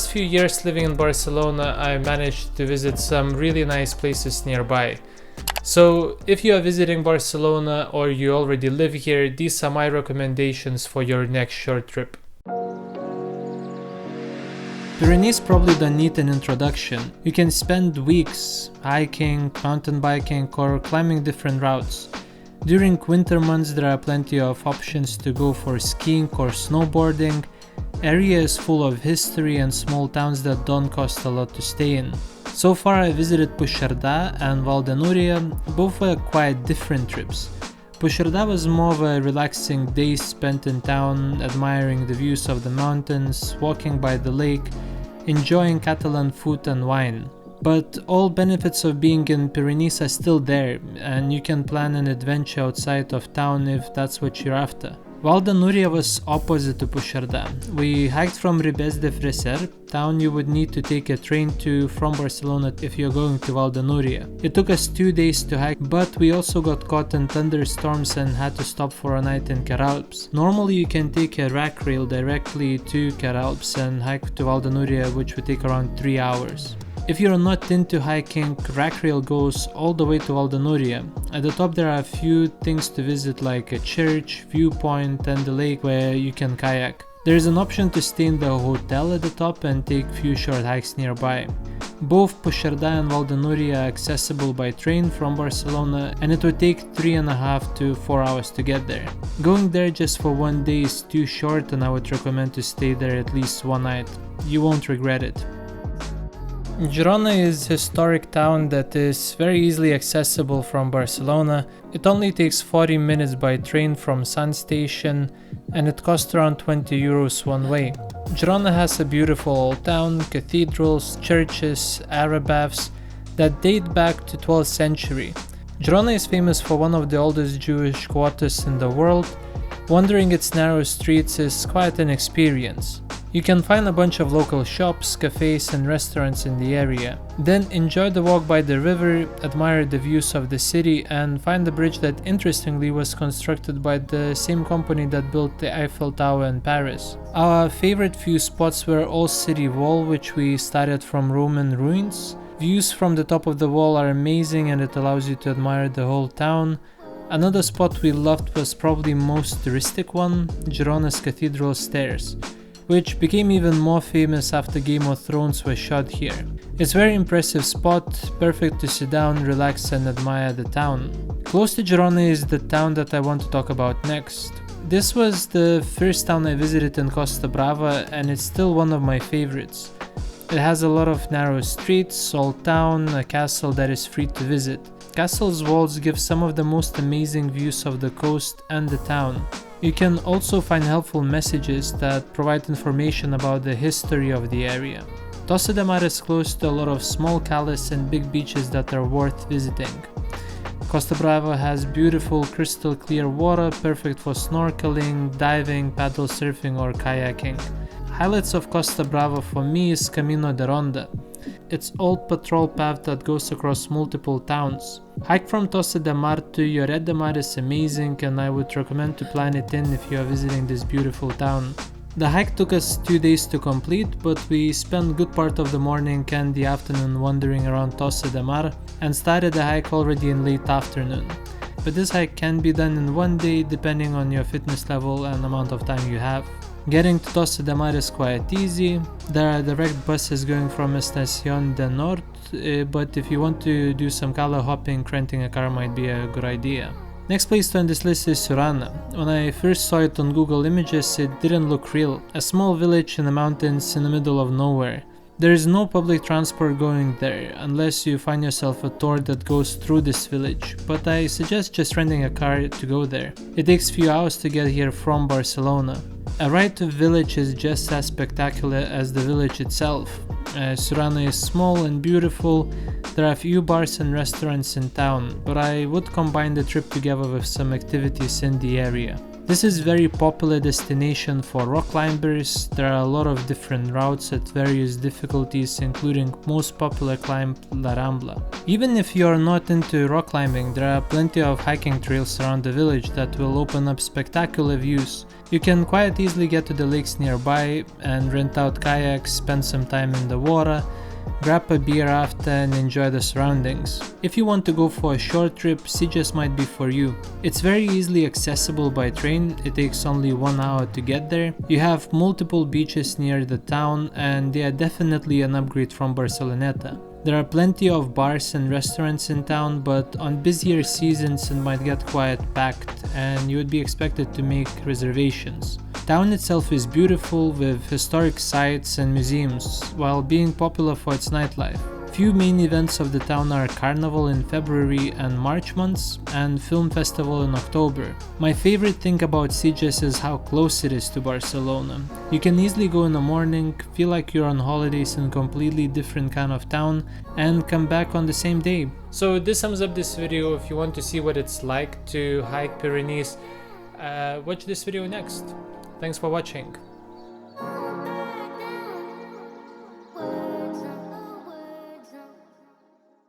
past few years living in Barcelona, I managed to visit some really nice places nearby. So if you are visiting Barcelona or you already live here, these are my recommendations for your next short trip. Pyrenees probably don't need an introduction. You can spend weeks hiking, mountain biking, or climbing different routes. During winter months there are plenty of options to go for skiing or snowboarding. Area is full of history and small towns that don't cost a lot to stay in. So far I visited Puigcerdà and Valdenuria, both were quite different trips. Puigcerdà was more of a relaxing day spent in town, admiring the views of the mountains, walking by the lake, enjoying Catalan food and wine. But all benefits of being in Pyrenees are still there, and you can plan an adventure outside of town if that's what you're after. Valdenuria was opposite to Puigcerdà. We hiked from Ribes de Freser, town you would need to take a train to from Barcelona if you're going to Valdenuria. It took us 2 days to hike, but we also got caught in thunderstorms and had to stop for a night in Caralps. Normally you can take a rack rail directly to Caralps and hike to Valdenuria, which would take around 3 hours. If you're not into hiking, rack rail goes all the way to Valdenuria. At the top there are a few things to visit like a church, viewpoint and the lake where you can kayak. There is an option to stay in the hotel at the top and take few short hikes nearby. Both Puigcerdà and Valdenuria are accessible by train from Barcelona, and it would take 3.5 to 4 hours to get there. Going there just for one day is too short, and I would recommend to stay there at least one night. You won't regret it. Girona is a historic town that is very easily accessible from Barcelona. It only takes 40 minutes by train from Sun Station, and it costs around 20 euros one way. Girona has a beautiful old town, cathedrals, churches, Arab baths that date back to 12th century. Girona is famous for one of the oldest Jewish quarters in the world. Wandering its narrow streets is quite an experience. You can find a bunch of local shops, cafes and restaurants in the area. Then enjoy the walk by the river, admire the views of the city and find the bridge that interestingly was constructed by the same company that built the Eiffel Tower in Paris. Our favorite few spots were Old City Wall, which we started from Roman ruins. Views from the top of the wall are amazing and it allows you to admire the whole town. Another spot we loved was probably most touristic one, Girona's Cathedral Stairs, which became even more famous after Game of Thrones was shot here. It's a very impressive spot, perfect to sit down, relax and admire the town. Close to Girona is the town that I want to talk about next. This was the first town I visited in Costa Brava and it's still one of my favorites. It has a lot of narrow streets, old town, a castle that is free to visit. Castle's walls give some of the most amazing views of the coast and the town. You can also find helpful messages that provide information about the history of the area. Tossa de Mar is close to a lot of small cales and big beaches that are worth visiting. Costa Brava has beautiful crystal clear water, perfect for snorkeling, diving, paddle surfing or kayaking. Highlights of Costa Brava for me is Camino de Ronda. It's old patrol path that goes across multiple towns. Hike from Tossa de Mar to Lloret de Mar is amazing and I would recommend to plan it in if you are visiting this beautiful town. The hike took us 2 days to complete, but we spent good part of the morning and the afternoon wandering around Tossa de Mar and started the hike already in late afternoon. But this hike can be done in one day depending on your fitness level and amount of time you have. Getting to Tossa de Mar is quite easy. There are direct buses going from Estación de Norte, but if you want to do some cala hopping, renting a car might be a good idea. Next place on this list is Siurana. When I first saw it on Google Images, it didn't look real. A small village in the mountains in the middle of nowhere. There is no public transport going there, unless you find yourself a tour that goes through this village, but I suggest just renting a car to go there. It takes few hours to get here from Barcelona. A ride to the village is just as spectacular as the village itself. Siurana is small and beautiful. There are few bars and restaurants in town, but I would combine the trip together with some activities in the area. This is a very popular destination for rock climbers. There are a lot of different routes at various difficulties, including most popular climb La Rambla. Even if you are not into rock climbing, there are plenty of hiking trails around the village that will open up spectacular views. You can quite easily get to the lakes nearby and rent out kayaks, spend some time in the water, grab a beer after and enjoy the surroundings. If you want to go for a short trip, Sitges might be for you. It's very easily accessible by train, it takes only 1 hour to get there. You have multiple beaches near the town and they are definitely an upgrade from Barceloneta. There are plenty of bars and restaurants in town, but on busier seasons it might get quite packed and you would be expected to make reservations. Town itself is beautiful with historic sites and museums, while being popular for its nightlife. Few main events of the town are Carnival in February and March months, and Film Festival in October. My favorite thing about Sitges is how close it is to Barcelona. You can easily go in the morning, feel like you're on holidays in a completely different kind of town, and come back on the same day. So this sums up this video. If you want to see what it's like to hike Pyrenees, watch this video next. Thanks for watching.